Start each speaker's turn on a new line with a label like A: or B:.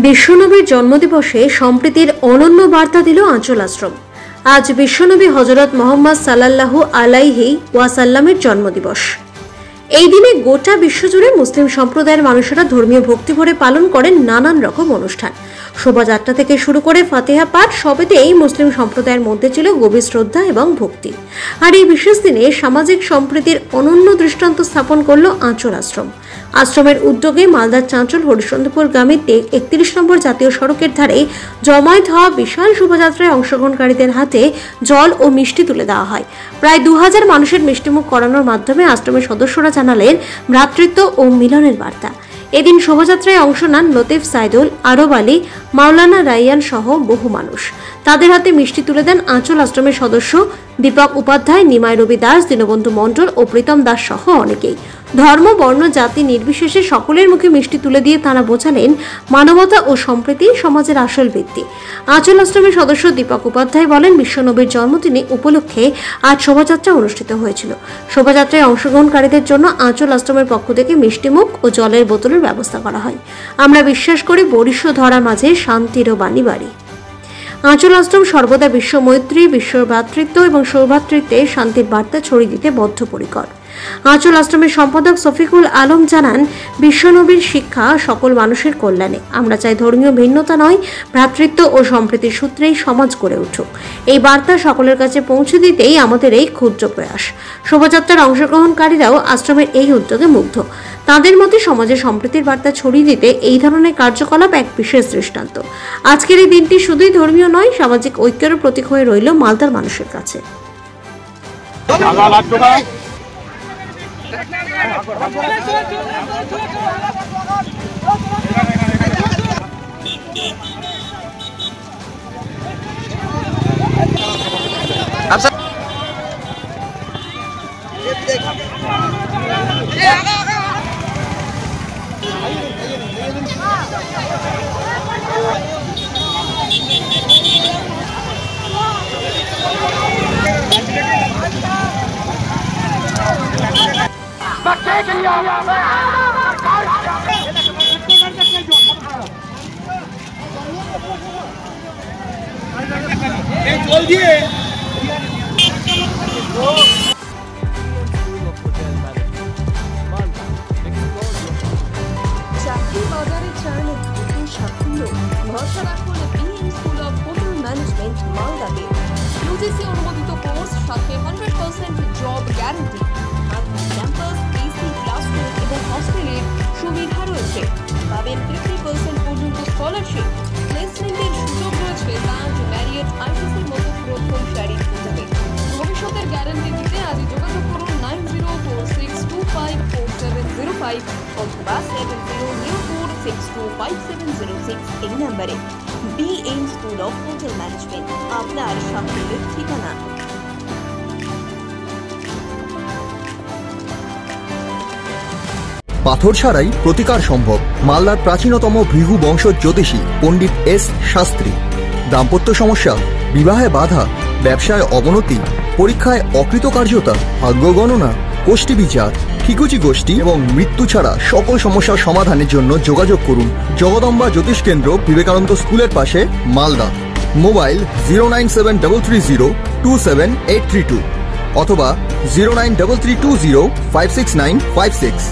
A: বিশ্বনবীর জন্মদিবসে সম্প্রীতির অনন্য বার্তা দিল আঁচল আশ্রম। আজ বিশ্বনবী হযরত মুহাম্মদ সাল্লাল্লাহু আলাইহি ওয়াসাল্লামের জন্মদিবস। এই দিনে গোটা বিশ্বজুড়ে মুসলিম সম্প্রদায়ের মানুষেরা ধর্মীয় ভক্তি ভরে পালন করেন নানান রকম অনুষ্ঠান। শোভাযাত্রা থেকে শুরু করে ফাতিহা পাঠ সবেতেই মুসলিম সম্প্রদায়ের মধ্যে ছিল গভীর শ্রদ্ধা এবং ভক্তি। আর এই বিশেষ দিনে সামাজিক সম্প্রীতির অনন্য দৃষ্টান্ত স্থাপন করল আঁচল আশ্রম। আশ্রমের উদ্যোগে মালদার চাঁচল হরিশ্চন্দ্রপুর গ্রামে 31 নম্বর জাতীয় সড়কের ধারে জমায়েত হওয়া বিশাল শোভাযাত্রায় অংশগ্রহণকারীদের হাতে জল ও মিষ্টি তুলে দেওয়া হয়। প্রায় 2000 মানুষের মিষ্টিমুখ করানোর মাধ্যমে আশ্রমের সদস্যরা জানালেন ভ্রাতৃত্ব ও মিলনের বার্তা। এদিন শোভাযাত্রায় অংশ নেন লতিফ সাইদুল, আরব আলী, মাওলানা রাইয়ান সহ বহু মানুষ। তাদের হাতে মিষ্টি তুলে দেন আঁচল আশ্রমের সদস্য দীপক উপাধ্যায়, নিমাই রবি দাস, দীনবন্ধু মণ্ডল ও প্রীতম দাস সহ অনেকেই। ধর্ম, বর্ণ, জাতি নির্বিশেষে সকলের মুখে মিষ্টি তুলে দিয়ে তারা বোঝালেন মানবতা ও সম্প্রীতি সমাজের আসল ভিত্তি। আঁচল আশ্রমের সদস্য দীপক উপাধ্যায় বলেন, বিশ্বনবীর জন্মদিনে উপলক্ষে আজ শোভাযাত্রা অনুষ্ঠিত হয়েছিল। শোভাযাত্রায় অংশগ্রহণকারীদের জন্য আঁচল আশ্রমের পক্ষ থেকে মিষ্টিমুখ ও জলের বোতলের ব্যবস্থা করা হয়। আমরা বিশ্বাস করি বরিষ্ঠ ধরা মাঝে শান্তির বাণী বাড়ি। আঁচল আশ্রম সর্বদা বিশ্ব মৈত্রী, বিশ্ব ভ্রাতৃত্ব এবং সৌভ্রাতৃত্বে শান্তির বার্তা ছড়িয়ে দিতে বদ্ধপরিকর। আঁচল আশ্রমের সম্পাদক শফিকুল আলম জানান, বিশ্বনবীর শিক্ষা সকল মানুষের কল্যাণে। আমরা চাই ধর্মীয় ভিন্নতা নয়, ভ্রাতৃত্ব ও সম্প্রীতির সূত্রেই সমাজ গড়ে উঠুক। এই বার্তা সকলের কাছে পৌঁছে দিতেই আমাদের এই ক্ষুদ্র প্রয়াস। শোভাযাত্রার অংশগ্রহণকারীরাও আশ্রমের এই উদ্যোগে মুগ্ধ। তাদের মতে সমাজে সম্প্রীতির বার্তা ছড়িয়ে দিতে এই ধরনের কার্যকলাপ এক বিশেষ দৃষ্টান্ত। আজকের এই দিনটি শুধুই ধর্মীয় নয়, সামাজিক ঐক্যের প্রতীক হয়ে রইল মালদার মানুষের কাছে।
B: চাকরি বাজারে চাইলে নতুন সাফল্য ভরসা রাখুন BM school of hotel management মালদাতে। ইউজিসি অনুমোদিত কোর্স, সাথে 100% job guarantee, campus, AC classroom এবং হস্টেলের সুবিধা রয়েছে। পাবেন 50% পর্যন্ত স্কলারশিপ। প্লেসমেন্টের সুযোগ রয়েছে ব্যাংক, ম্যারিয়েট, আইটিসির মতো প্রথম সারির হোটেলে। ভবিষ্যতের গ্যারান্টি দিতে আজই যোগাযোগ করুন 9046254705 অথবা 7004625706 এই নম্বরে। BM school of hotel management, আপনার সাফল্যের ঠিকানা।
C: পাথর ছাড়াই প্রতিকার সম্ভব। মালদার প্রাচীনতম ভৃগু বংশ জ্যোতিষী পণ্ডিত এস শাস্ত্রী। দাম্পত্য সমস্যা, বিবাহে বাধা, ব্যবসায় অবনতি, পরীক্ষায় অকৃতকার্যতা, ভাগ্য গণনা, কোষ্ঠী বিচার, ঠিকুচি গোষ্ঠী এবং মৃত্যু ছাড়া সকল সমস্যার সমাধানের জন্য যোগাযোগ করুন জগদম্বা জ্যোতিষ কেন্দ্র, বিবেকানন্দ স্কুলের পাশে, মালদা। মোবাইল 09733027832 অথবা 09332056956।